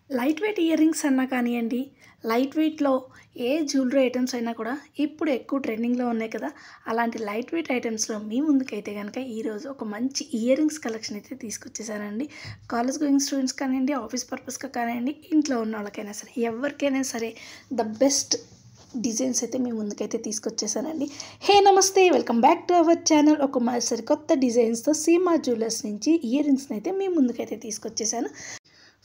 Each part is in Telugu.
లైట్ వెయిట్ ఇయర్ రింగ్స్ అన్నా కానియండి, లైట్ వెయిట్‌లో ఏ జ్యువెలరీ ఐటెమ్స్ అయినా కూడా ఇప్పుడు ఎక్కువ ట్రెండింగ్‌లో ఉన్నాయి కదా! అలాంటి లైట్ వెయిట్ ఐటెమ్స్‌లో మీ ముందుకైతే గనక ఈరోజు ఒక మంచి ఇయర్ రింగ్స్ కలెక్షన్ అయితే తీసుకొచ్చేసానండి. కాలేజ్ గోయింగ్ స్టూడెంట్స్ కానియండి, ఆఫీస్ పర్పస్‌గా కానియండి, ఇంట్లో ఉన్నోళ్ళకైనా సరే, ఎవరికైనా సరే ద బెస్ట్ డిజైన్స్ అయితే మీ ముందుకైతే తీసుకొచ్చేసానండి. హే! నమస్తే! Welcome back to our channel. ఒక సరికొత్త డిజైన్స్‌తో సీమా జ్యువెలర్స్ నుంచి ఇయర్ రింగ్స్‌నైతే మీ ముందుకైతే తీసుకొచ్చేసాను.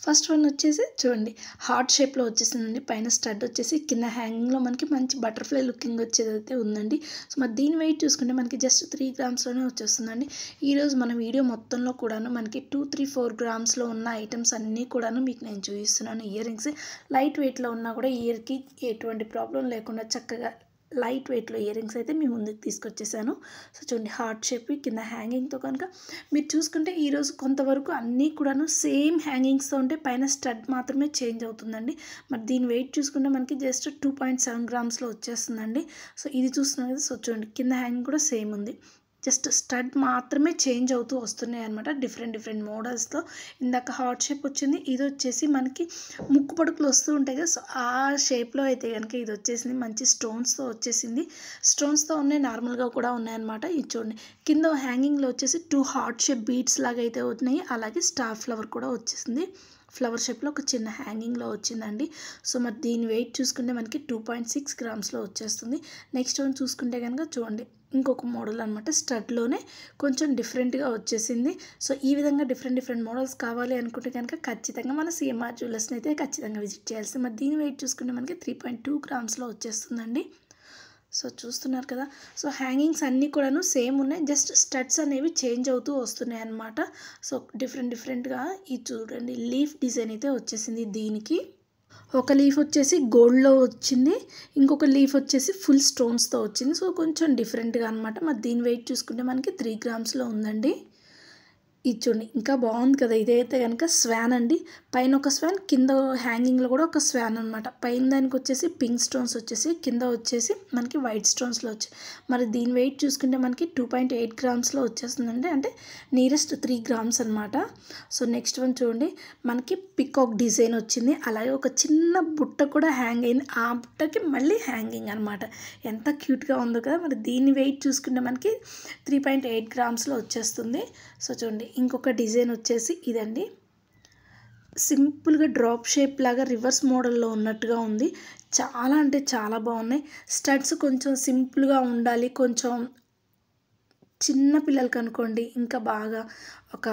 ఫస్ట్ వన్ వచ్చేసి చూడండి, హార్ట్ షేప్‌లో వచ్చేసిందండి. పైన స్టడ్ వచ్చేసి కింద హ్యాంగింగ్‌లో మనకి మంచి బటర్‌ఫ్లై లుకింగ్ వచ్చేదైతే ఉందండి. సో, మరి దీని వెయిట్ చూసుకుంటే మనకి జస్ట్ 3 గ్రామ్స్‌లోనే వచ్చేస్తుందండి. ఈరోజు మన వీడియో మొత్తంలో కూడాను మనకి 2, 3, 4 గ్రామ్స్‌లో ఉన్న ఐటెమ్స్ అన్నీ కూడాను మీకు నేను చూపిస్తున్నాను. ఇయర్ రింగ్స్ లైట్ వెయిట్‌లో ఉన్నా కూడా ఇయర్‌కి ఎటువంటి ప్రాబ్లమ్ లేకుండా చక్కగా లైట్ వెయిట్‌లో ఇయర్ రింగ్స్ అయితే మీ ముందుకు తీసుకొచ్చేసాను. సో, చూడండి, హార్ట్ షేప్‌వి కింద హ్యాంగింగ్‌తో కనుక మీరు చూసుకుంటే ఈరోజు కొంతవరకు అన్నీ కూడాను సేమ్ హ్యాంగింగ్స్‌తో ఉంటే పైన స్టడ్ మాత్రమే చేంజ్ అవుతుందండి. మరి దీని వెయిట్ చూసుకుంటే మనకి జస్ట్ 2.7 గ్రామ్స్‌లో వచ్చేస్తుందండి. సో, ఇది చూస్తున్నారు కదా! సో, చూడండి, కింద హ్యాంగింగ్ కూడా సేమ్ ఉంది. జస్ట్ స్టడ్ మాత్రమే చేంజ్ అవుతూ వస్తున్నాయి అనమాట. డిఫరెంట్ మోడల్స్‌తో. ఇందాక హార్ట్ షేప్ వచ్చింది. ఇది వచ్చేసి మనకి ముక్కు పడుకులు వస్తూ ఉంటాయి కదా! సో, ఆ షేప్‌లో అయితే గనుక ఇది వచ్చేసింది. మంచి స్టోన్స్‌తో వచ్చేసింది. స్టోన్స్‌తో ఉన్నాయి, నార్మల్‌గా కూడా ఉన్నాయన్నమాట. ఇది చూడండి, కింద హ్యాంగింగ్‌లో వచ్చేసి 2 హార్ట్ షేప్ బీడ్స్ లాగా అయితే ఉన్నాయి. అలాగే స్టార్ ఫ్లవర్ కూడా వచ్చేసింది. ఫ్లవర్ షేప్‌లో ఒక చిన్న హ్యాంగింగ్‌లో వచ్చిందండి. సో, మరి దీని వెయిట్ చూసుకుంటే మనకి 2.6 గ్రామ్స్‌లో వచ్చేస్తుంది. నెక్స్ట్ వన్ చూసుకుంటే గనుక చూడండి, ఇంకొక మోడల్ అనమాట. స్టడ్‌లోనే కొంచెం డిఫరెంట్‌గా వచ్చేసింది. సో, ఈ విధంగా డిఫరెంట్ మోడల్స్ కావాలి అనుకుంటే కనుక ఖచ్చితంగా మన సీఎంఆర్ జ్యువెలర్స్‌ని అయితే ఖచ్చితంగా విజిట్ చేయాల్సింది. మరి దీని వెయిట్ చూసుకుంటే మనకి 3.2 గ్రామ్స్‌లో వచ్చేస్తుందండి. సో, చూస్తున్నారు కదా! సో, హ్యాంగింగ్స్ అన్నీ కూడాను సేమ్ ఉన్నాయి. జస్ట్ స్టడ్స్ అనేవి చేంజ్ అవుతూ వస్తున్నాయి అన్నమాట. సో, డిఫరెంట్‌గా ఇది చూడండి, లీఫ్ డిజైన్ అయితే వచ్చేసింది దీనికి. ఒక లీఫ్ వచ్చేసి గోల్డ్‌లో వచ్చింది. ఇంకొక లీఫ్ వచ్చేసి ఫుల్ స్టోన్స్‌తో వచ్చింది. సో, కొంచెం డిఫరెంట్‌గా అనమాట. మరి దీని వెయిట్ చూసుకుంటే మనకి 3 గ్రామ్స్‌లో ఉందండి. ఇది చూడండి, ఇంకా బాగుంది కదా! ఇదైతే గనుక స్వాన్ అండి. పైన ఒక స్వాన్, కింద హ్యాంగింగ్‌లో కూడా ఒక స్వాన్ అనమాట. పైన దానికి వచ్చేసి పింక్ స్టోన్స్ వచ్చేసి, కింద వచ్చేసి మనకి వైట్ స్టోన్స్‌లో వచ్చాయి. మరి దీని వెయిట్ చూసుకుంటే మనకి 2.8 గ్రామ్స్‌లో వచ్చేస్తుందండి. అంటే నియరెస్ట్ 3 గ్రామ్స్ అనమాట. సో, నెక్స్ట్ వన్ చూడండి, మనకి పికాక్ డిజైన్ వచ్చింది. అలాగే ఒక చిన్న బుట్ట కూడా హ్యాంగ్ అయింది. ఆ బుట్టకి మళ్ళీ హ్యాంగింగ్ అనమాట. ఎంత క్యూట్‌గా ఉందో కదా! మరి దీని వెయిట్ చూసుకుంటే మనకి 3.8 గ్రామ్స్‌లో వచ్చేస్తుంది. సో, చూడండి, ఇంకొక డిజైన్ వచ్చేసి ఇదండి. సింపుల్‌గా డ్రాప్ షేప్ లాగా రివర్స్ మోడల్‌లో ఉన్నట్టుగా ఉంది. చాలా అంటే చాలా బాగున్నాయి. స్టడ్స్ కొంచెం సింపుల్‌గా ఉండాలి. కొంచెం చిన్న పిల్లలకనుకోండి, ఇంకా బాగా ఒక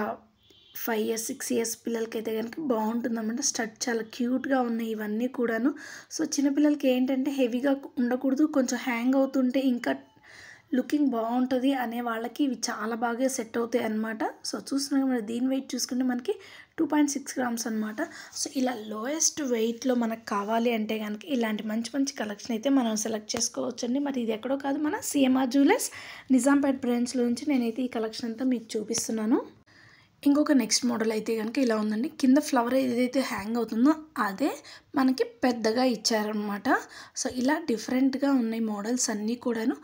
5 ఇయర్స్, 6 ఇయర్స్ పిల్లలకైతే గనుక బాగుంటుందన్నమాట. స్టడ్ చాలా క్యూట్‌గా ఉన్నాయి ఇవన్నీ కూడాను. సో, చిన్న పిల్లలకి ఏంటంటే హెవీగా ఉండకూడదు. కొంచెం హ్యాంగ్ అవుతుంటే ఇంకా లుకింగ్ బాగుంటుంది అనే వాళ్ళకి ఇవి చాలా బాగా సెట్ అవుతాయి అన్నమాట. సో, చూస్తున్నాం మరి దీని వెయిట్ చూసుకుంటే మనకి 2.6 గ్రామ్స్ అనమాట. సో, ఇలా లోయెస్ట్ వెయిట్‌లో మనకు కావాలి అంటే గనుక ఇలాంటి మంచి కలెక్షన్ అయితే మనం సెలెక్ట్ చేసుకోవచ్చండి. మరి ఇది ఎక్కడో కాదు, మన సీఎంఆర్ జ్యువెలర్స్ నిజాంపేట్ బ్రాంచ్‌లో నుంచి నేనైతే ఈ కలెక్షన్ అంతా మీకు చూపిస్తున్నాను. ఇంకొక నెక్స్ట్ మోడల్ అయితే గనుక ఇలా ఉందండి. కింద ఫ్లవర్ ఏదైతే హ్యాంగ్ అవుతుందో అదే మనకి పెద్దగా ఇచ్చారనమాట. సో, ఇలా డిఫరెంట్‌గా ఉన్నాయి మోడల్స్ అన్నీ కూడాను.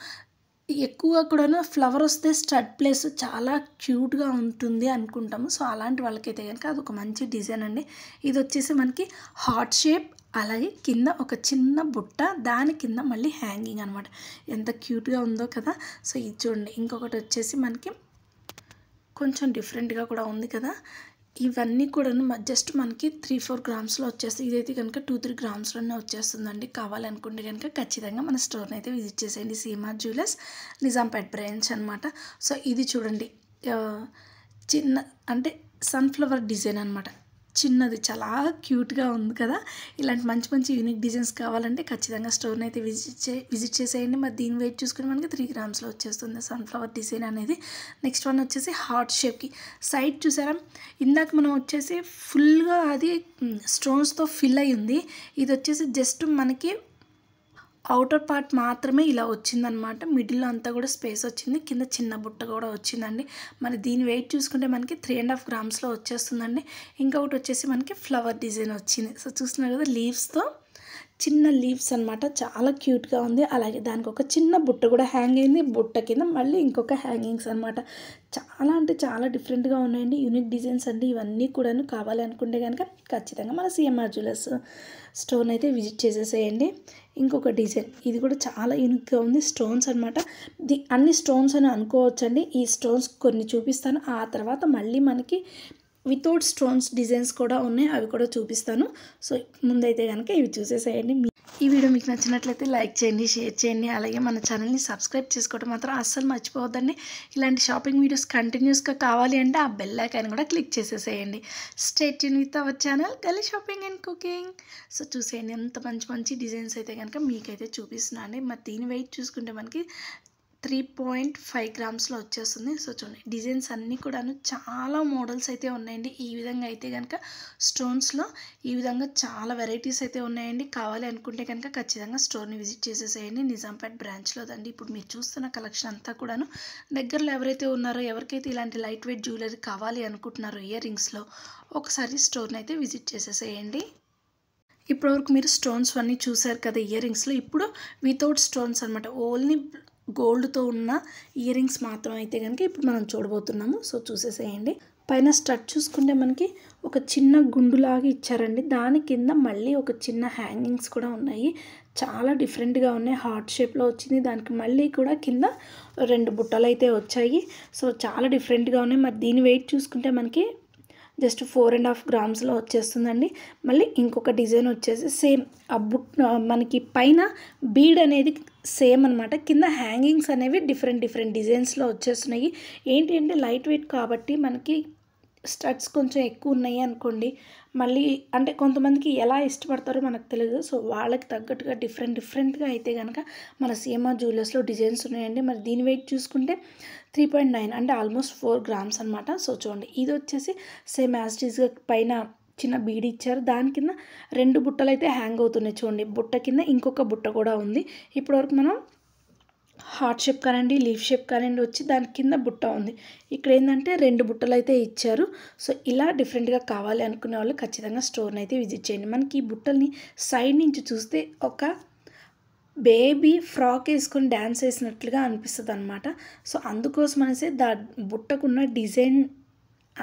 ఎక్కువగా కూడాను ఫ్లవర్ వస్తే స్టడ్ ప్లేస్ చాలా క్యూట్‌గా ఉంటుంది అనుకుంటాము. సో, అలాంటి వాళ్ళకైతే గనుక అదొక మంచి డిజైన్ అండి. ఇది వచ్చేసి మనకి హార్ట్ షేప్, అలాగే కింద ఒక చిన్న బుట్ట, దాని కింద మళ్ళీ హ్యాంగింగ్ అనమాట. ఎంత క్యూట్‌గా ఉందో కదా! సో, ఇది చూడండి, ఇంకొకటి వచ్చేసి మనకి కొంచెం డిఫరెంట్‌గా కూడా ఉంది కదా! ఇవన్నీ కూడాను జస్ట్ మనకి 3, 4 గ్రామ్స్‌లో వచ్చేస్తాయి. ఇదైతే కనుక 2, 3 గ్రామ్స్‌లోనే వచ్చేస్తుందండి. కావాలనుకుంటే కనుక ఖచ్చితంగా మన స్టోర్‌ని అయితే విజిట్ చేసేయండి. సీఎంఆర్ జ్యువెలర్స్ నిజాంపేట్ బ్రాంచ్ అనమాట. సో, ఇది చూడండి, చిన్న అంటే సన్‌ఫ్లవర్ డిజైన్ అనమాట. చిన్నది చాలా క్యూట్‌గా ఉంది కదా! ఇలాంటి మంచి యూనిక్ డిజైన్స్ కావాలంటే ఖచ్చితంగా స్టోర్‌ని అయితే విజిట్ చేసేయండి. మరి దీని వెయిట్ చూసుకుంటే మనకి 3 గ్రామ్స్‌లో వచ్చేస్తుంది సన్‌ఫ్లవర్ డిజైన్ అనేది. నెక్స్ట్ వన్ వచ్చేసి హార్ట్ షేప్‌కి సైడ్ చూసారా? ఇందాక మనం వచ్చేసి ఫుల్‌గా అది స్టోన్స్‌తో ఫిల్ అయ్యి ఉంది. ఇది వచ్చేసి జస్ట్ మనకి ఔటర్ పార్ట్ మాత్రమే ఇలా వచ్చిందనమాట. మిడిల్‌లో అంతా కూడా స్పేస్ వచ్చింది. కింద చిన్న బుట్ట కూడా వచ్చిందండి. మరి దీని వెయిట్ చూసుకుంటే మనకి 3.5 గ్రామ్స్‌లో వచ్చేస్తుందండి. ఇంకొకటి వచ్చేసి మనకి ఫ్లవర్ డిజైన్ వచ్చింది. సో, చూస్తున్నారు కదా, లీవ్స్‌తో చిన్న లీవ్స్ అనమాట, చాలా క్యూట్గా ఉంది. అలాగే దానికి ఒక చిన్న బుట్ట కూడా హ్యాంగ్ అయింది. బుట్ట కింద మళ్ళీ ఇంకొక హ్యాంగింగ్స్ అనమాట. చాలా అంటే చాలా డిఫరెంట్గా ఉన్నాయండి. యూనిక్ డిజైన్స్ అండి ఇవన్నీ కూడాను. కావాలి అనుకుంటే కనుక ఖచ్చితంగా మన సిఎంఆర్ జ్యువెలర్స్ స్టోర్ అయితే విజిట్ చేసేసేయండి. ఇంకొక డిజైన్ ఇది కూడా చాలా యూనిక్గా ఉంది. స్టోన్స్ అనమాట. అన్ని స్టోన్స్ అని అనుకోవచ్చండి. ఈ స్టోన్స్ కొన్ని చూపిస్తాను, ఆ తర్వాత మళ్ళీ మనకి వితౌట్ స్టోన్స్ డిజైన్స్ కూడా ఉన్నాయి, అవి కూడా చూపిస్తాను. సో ముందైతే కనుక ఇవి చూసేసేయండి. ఈ వీడియో మీకు నచ్చినట్లయితే లైక్ చేయండి, షేర్ చేయండి, అలాగే మన ఛానల్ని సబ్స్క్రైబ్ చేసుకోవడం మాత్రం అస్సలు మర్చిపోవద్దండి. ఇలాంటి షాపింగ్ వీడియోస్ కంటిన్యూస్గా కావాలి అంటే ఆ బెల్ ఐకాన్ కూడా క్లిక్ చేసేసేయండి. Stay tune with our channel Galli shopping and cooking. So చూసేయండి ఎంత మంచి మంచి డిజైన్స్ అయితే కనుక మీకైతే చూపిస్తున్నాను అండి. మరి దీని వెయిట్ చూసుకుంటే మనకి 3.5 గ్రామ్స్లో వచ్చేస్తుంది. సో చూడండి డిజైన్స్ అన్నీ కూడాను చాలా మోడల్స్ అయితే ఉన్నాయండి. ఈ విధంగా అయితే కనుక స్టోన్స్లో ఈ విధంగా చాలా వెరైటీస్ అయితే ఉన్నాయండి. కావాలి అనుకుంటే కనుక ఖచ్చితంగా స్టోర్ని విజిట్ చేసేసేయండి. నిజాంపేట్ బ్రాంచ్లోదండి. ఇప్పుడు మీరు చూస్తున్న కలెక్షన్ అంతా కూడాను దగ్గరలో ఎవరైతే ఉన్నారో, ఎవరికైతే ఇలాంటి లైట్ వెయిట్ జ్యువెలరీ కావాలి అనుకుంటున్నారో ఇయర్ రింగ్స్లో, ఒకసారి స్టోర్ని అయితే విజిట్ చేసేసేయండి. ఇప్పటివరకు మీరు స్టోన్స్ అన్నీ చూసారు కదా ఇయర్ రింగ్స్లో. ఇప్పుడు వితౌట్ స్టోన్స్ అనమాట, ఓన్లీ గోల్డ్తో ఉన్న ఇయర్ రింగ్స్ మాత్రం అయితే కనుక ఇప్పుడు మనం చూడబోతున్నాము. సో చూసేసేయండి. పైన స్టడ్ చూసుకుంటే మనకి ఒక చిన్న గుండులాగా ఇచ్చారండి. దాని కింద మళ్ళీ ఒక చిన్న హ్యాంగింగ్స్ కూడా ఉన్నాయి. చాలా డిఫరెంట్గా ఉన్నాయి. హార్ట్ షేప్లో వచ్చింది. దానికి మళ్ళీ కూడా కింద 2 బుట్టలు అయితే వచ్చాయి. సో చాలా డిఫరెంట్గా ఉన్నాయి. మరి దీని వెయిట్ చూసుకుంటే మనకి జస్ట్ 4.5 గ్రామ్స్లో వచ్చేస్తుందండి. మళ్ళీ ఇంకొక డిజైన్ వచ్చేసి సేమ్ మనకి పైన బీడ్ అనేది సేమ్ అనమాట. కింద హ్యాంగింగ్స్ అనేవి డిఫరెంట్ డిజైన్స్లో వచ్చేస్తున్నాయి. ఏంటి అంటే లైట్ వెయిట్ కాబట్టి మనకి స్టడ్స్ కొంచెం ఎక్కువ ఉన్నాయి అనుకోండి, మళ్ళీ అంటే కొంతమందికి ఎలా ఇష్టపడతారో మనకు తెలియదు. సో వాళ్ళకి తగ్గట్టుగా డిఫరెంట్గా అయితే కనుక మన సిఎంఆర్ జ్యువెలర్స్లో డిజైన్స్ ఉన్నాయండి. మరి దీని వెయిట్ చూసుకుంటే 3.9 అంటే ఆల్మోస్ట్ 4 గ్రామ్స్ అనమాట. సో చూడండి ఇది వచ్చేసి సేమ్ యాజ్ ఇట్ ఈస్గా పైన చిన్న బీడ్ ఇచ్చారు. దాని కింద 2 బుట్టలు అయితే హ్యాంగ్ అవుతున్నాయి. చూడండి బుట్ట కింద ఇంకొక బుట్ట కూడా ఉంది. ఇప్పటివరకు మనం హార్ట్ షేప్ కానివ్వండి, లీఫ్ షేప్ కానివ్వండి వచ్చి దాని కింద బుట్ట ఉంది. ఇక్కడ ఏంటంటే 2 బుట్టలు అయితే ఇచ్చారు. సో ఇలా డిఫరెంట్గా కావాలి అనుకునే వాళ్ళు ఖచ్చితంగా స్టోర్ని అయితే విజిట్ చేయండి. మనకి ఈ బుట్టల్ని సైడ్ నుంచి చూస్తే ఒక బేబీ ఫ్రాక్ వేసుకొని డ్యాన్స్ వేసినట్లుగా అనిపిస్తుంది అనమాట. సో అందుకోసం అనేసి బుట్టకున్న డిజైన్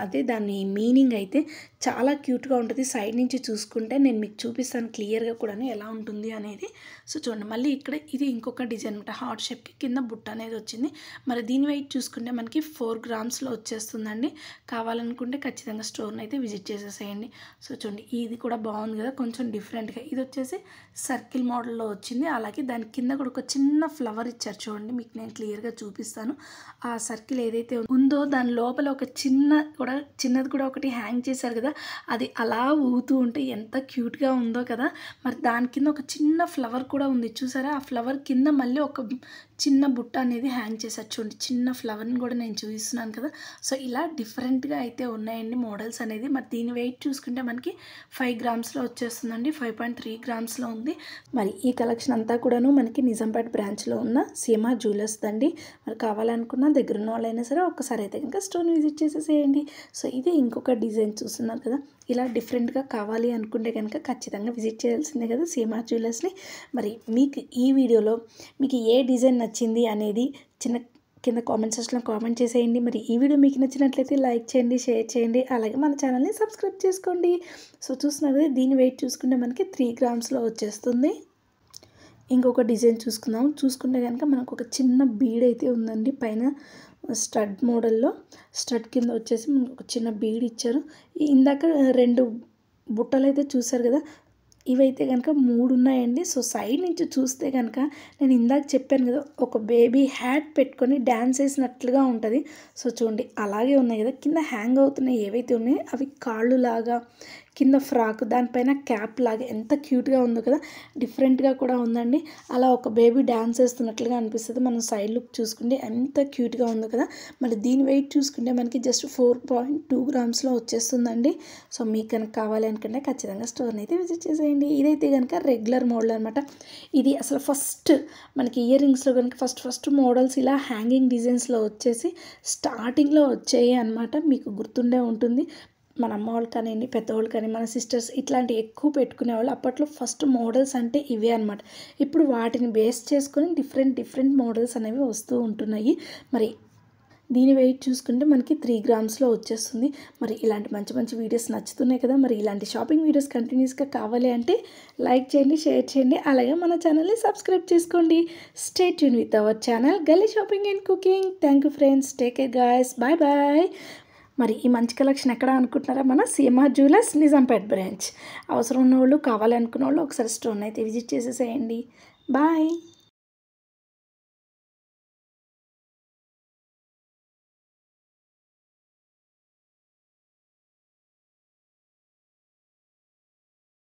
అదే దాని మీనింగ్ అయితే చాలా క్యూట్గా ఉంటుంది. సైడ్ నుంచి చూసుకుంటే నేను మీకు చూపిస్తాను క్లియర్గా కూడా ఎలా ఉంటుంది అనేది. సో చూడండి మళ్ళీ ఇక్కడ ఇది ఇంకొక డిజైన్ అనమాట. హార్ట్ షేప్కి కింద బుట్ట అనేది వచ్చింది. మరి దీని వెయిట్ చూసుకుంటే మనకి 4 గ్రామ్స్లో వచ్చేస్తుందండి. కావాలనుకుంటే ఖచ్చితంగా స్టోర్ని అయితే విజిట్ చేసేసేయండి. సో చూడండి ఇది కూడా బాగుంది కదా, కొంచెం డిఫరెంట్గా. ఇది వచ్చేసి సర్కిల్ మోడల్లో వచ్చింది. అలాగే దాని కింద కూడా ఒక చిన్న ఫ్లవర్ ఇచ్చారు. చూడండి మీకు నేను క్లియర్గా చూపిస్తాను. ఆ సర్కిల్ ఏదైతే ఉందో దాని లోపల ఒక చిన్నది కూడా ఒకటి హ్యాంగ్ చేశారు కదా, అది అలా ఊగుతూ ఉంటే ఎంత క్యూట్గా ఉందో కదా. మరి దాని కింద ఒక చిన్న ఫ్లవర్ కూడా ఉంది చూసారా. ఆ ఫ్లవర్ కింద మళ్ళీ ఒక చిన్న బుట్ట అనేది హ్యాంగ్ చేశారు. చూడండి చిన్న ఫ్లవర్ని కూడా నేను చూపిస్తున్నాను కదా. సో ఇలా డిఫరెంట్గా అయితే ఉన్నాయండి మోడల్స్ అనేది. మరి దీని వెయిట్ చూసుకుంటే మనకి 5 గ్రామ్స్లో వచ్చేస్తుందండి. 5.3 గ్రామ్స్లో ఉంది. మరి ఈ కలెక్షన్ అంతా కూడాను మనకి నిజాంపేట్ బ్రాంచ్లో ఉన్న సిఎంఆర్ జ్యువెలర్స్ అండి. మరి కావాలనుకున్న దగ్గర ఉన్న వాళ్ళైనా సరే ఒక్కసారి అయితే కనుక స్టోర్ని విజిట్ చేసేసేయండి. సో ఇది ఇంకొక డిజైన్ చూస్తున్నారు కదా. ఇలా డిఫరెంట్గా కావాలి అనుకుంటే కనుక ఖచ్చితంగా విజిట్ చేయాల్సిందే కదా సిఎంఆర్ జ్యువెలర్స్ని. మరి మీకు ఈ వీడియోలో మీకు ఏ డిజైన్ నచ్చింది అనేది కింద కామెంట్ సెక్షన్లో కామెంట్ చేసేయండి. మరి ఈ వీడియో మీకు నచ్చినట్లయితే లైక్ చేయండి, షేర్ చేయండి, అలాగే మన ఛానల్ని సబ్స్క్రైబ్ చేసుకోండి. సో చూస్తున్నారు కదా దీని వెయిట్ చూసుకుంటే మనకి 3 గ్రామ్స్లో వచ్చేస్తుంది. ఇంకొక డిజైన్ చూసుకుంటే కనుక మనకు ఒక చిన్న బీడ్ అయితే ఉందండి. పైన స్టడ్ మోడల్లో స్టడ్ కింద వచ్చేసి ఒక చిన్న బీడ్ ఇచ్చారు. ఇందాక 2 బుట్టలు అయితే చూసారు కదా, ఇవైతే కనుక 3 ఉన్నాయండి. సో సైడ్ నుంచి చూస్తే కనుక నేను ఇందాక చెప్పాను కదా ఒక బేబీ హ్యాట్ పెట్టుకొని డ్యాన్స్ వేసినట్లుగా ఉంటుంది. సో చూడండి అలాగే ఉన్నాయి కదా. కింద హ్యాంగ్ అవుతున్నాయి ఏవైతే ఉన్నాయో అవి కాళ్ళు లాగా, కింద ఫ్రాక్, దానిపైన క్యాప్ లాగా ఎంత క్యూట్గా ఉందో కదా. డిఫరెంట్గా కూడా ఉందండి. అలా ఒక బేబీ డ్యాన్స్ వేస్తున్నట్లుగా అనిపిస్తుంది. మనం సైడ్ లుక్ చూసుకుంటే ఎంత క్యూట్గా ఉందో కదా. మరి దీని వెయిట్ చూసుకుంటే మనకి జస్ట్ 4.2 గ్రామ్స్లో వచ్చేస్తుందండి. సో మీకు కనుక కావాలి అనుకుంటే ఖచ్చితంగా స్టోర్ని అయితే విజిట్ చేసేయండి. ఇదైతే కనుక రెగ్యులర్ మోడల్ అనమాట. ఇది అసలు ఫస్ట్ మనకి ఇయర్ రింగ్స్లో కనుక ఫస్ట్ మోడల్స్ ఇలా హ్యాంగింగ్ డిజైన్స్లో వచ్చేసి స్టార్టింగ్లో వచ్చాయి అనమాట. మీకు గుర్తుండే ఉంటుంది. మన అమ్మ వాళ్ళు కానివ్వండి, పెద్దవాళ్ళు కానీ, మన సిస్టర్స్ ఇట్లాంటివి ఎక్కువ పెట్టుకునేవాళ్ళు. అప్పట్లో ఫస్ట్ మోడల్స్ అంటే ఇవే అనమాట. ఇప్పుడు వాటిని బేస్ చేసుకొని డిఫరెంట్ మోడల్స్ అనేవి వస్తూ ఉంటున్నాయి. మరి దీని వెయిట్ చూసుకుంటే మనకి 3 గ్రామ్స్లో వచ్చేస్తుంది. మరి ఇలాంటి మంచి వీడియోస్ నచ్చుతున్నాయి కదా. మరి ఇలాంటి షాపింగ్ వీడియోస్ కంటిన్యూస్గా కావాలి అంటే లైక్ చేయండి, షేర్ చేయండి, అలాగే మన ఛానల్ని సబ్స్క్రైబ్ చేసుకోండి. Stay tune with our channel Galli shopping and cooking. Thank you friends, take care guys, bye bye. మరి ఈ మంచి కలెక్షన్ ఎక్కడ అనుకుంటున్నారా? మన సిఎంఆర్ జ్యువెలర్స్ నిజాంపేట్ బ్రాంచ్. అవసరం ఉన్నవాళ్ళు, కావాలి అనుకున్న వాళ్ళు ఒకసారి స్టోర్ని అయితే విజిట్ చేసేసేయండి. బాయ్.